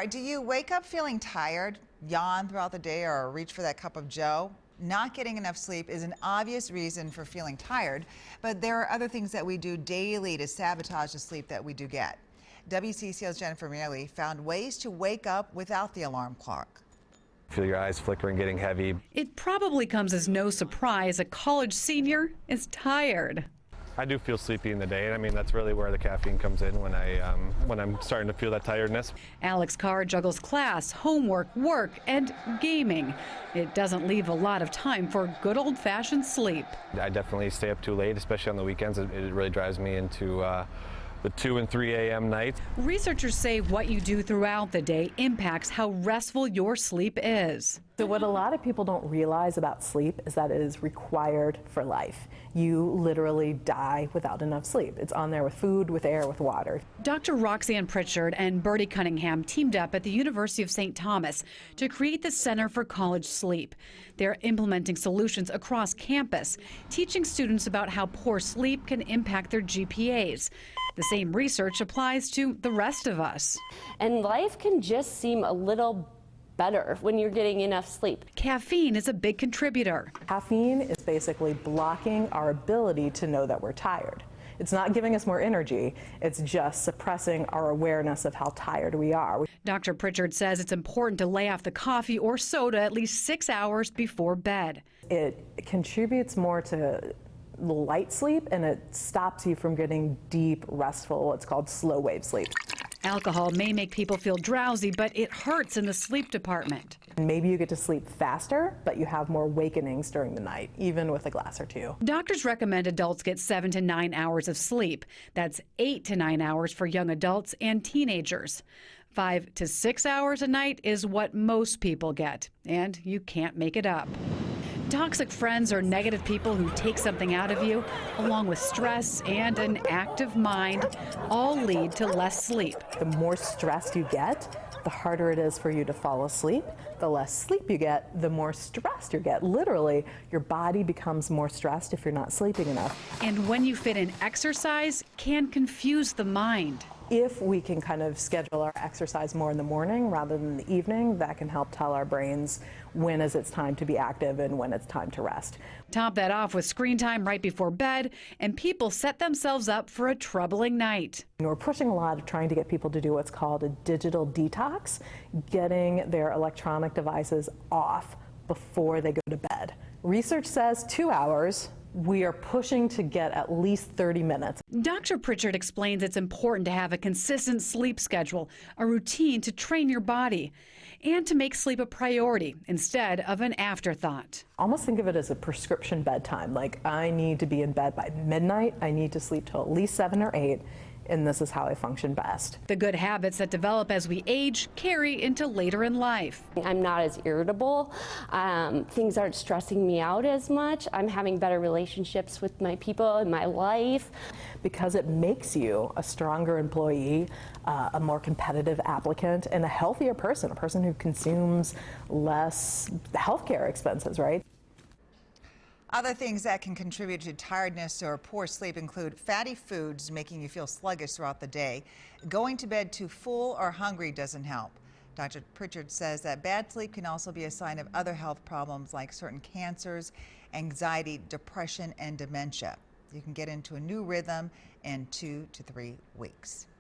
Do you wake up feeling tired, yawn throughout the day, or reach for that cup of joe? Not getting enough sleep is an obvious reason for feeling tired, but there are other things that we do daily to sabotage the sleep that we do get. WCCO's Jennifer Mayerle found ways to wake up without the alarm clock. Feel your eyes flickering, getting heavy. It probably comes as no surprise a college senior is tired. I do feel sleepy in the day, and I mean that's really where the caffeine comes in when I'm starting to feel that tiredness. Alex Carr juggles class, homework, work, and gaming. It doesn't leave a lot of time for good old-fashioned sleep. I definitely stay up too late, especially on the weekends. It really drives me into the 2 and 3 a.m. nights. Researchers say what you do throughout the day impacts how restful your sleep is. So what a lot of people don't realize about sleep is that it is required for life. You literally die without enough sleep. It's on there with food, with air, with water. Dr. Roxanne Pritchard and Bertie Cunningham teamed up at the University of St. Thomas to create the Center for College Sleep. They're implementing solutions across campus, teaching students about how poor sleep can impact their GPAs. The same research applies to the rest of us. And life can just seem a little better when you're getting enough sleep. Caffeine is a big contributor. Caffeine is basically blocking our ability to know that we're tired. It's not giving us more energy, it's just suppressing our awareness of how tired we are. Dr. Pritchard says it's important to lay off the coffee or soda at least 6 hours before bed. It contributes more to light sleep, and it stops you from getting deep, restful, what's called slow wave sleep. Alcohol may make people feel drowsy, but it hurts in the sleep department. Maybe you get to sleep faster, but you have more awakenings during the night, even with a glass or two. Doctors recommend adults get 7 to 9 hours of sleep. That's 8 to 9 hours for young adults and teenagers. 5 to 6 hours a night is what most people get, and you can't make it up. Toxic friends or negative people who take something out of you, along with stress and an active mind, all lead to less sleep. The more stressed you get, the harder it is for you to fall asleep. The less sleep you get, the more stressed you get. Literally, your body becomes more stressed if you're not sleeping enough. And when you fit in exercise, can confuse the mind. If we can kind of schedule our exercise more in the morning rather than the evening, that can help tell our brains when is it's time to be active and when it's time to rest. Top that off with screen time right before bed, and people set themselves up for a troubling night. We're pushing a lot of trying to get people to do what's called a digital detox, getting their electronic devices off before they go to bed. Research says 2 hours. We are pushing to get at least 30 minutes. Dr. Pritchard explains it's important to have a consistent sleep schedule, a routine to train your body, and to make sleep a priority instead of an afterthought. Almost think of it as a prescription bedtime. Like, I need to be in bed by midnight, I need to sleep till at least 7 or 8, and this is how I function best. The good habits that develop as we age carry into later in life. I'm not as irritable. Things aren't stressing me out as much. I'm having better relationships with my people in my life. Because it makes you a stronger employee, a more competitive applicant, and a healthier person, a person who consumes less healthcare expenses, right? Other things that can contribute to tiredness or poor sleep include fatty foods making you feel sluggish throughout the day. Going to bed too full or hungry doesn't help. Dr. Pritchard says that bad sleep can also be a sign of other health problems like certain cancers, anxiety, depression, and dementia. You can get into a new rhythm in 2 to 3 weeks.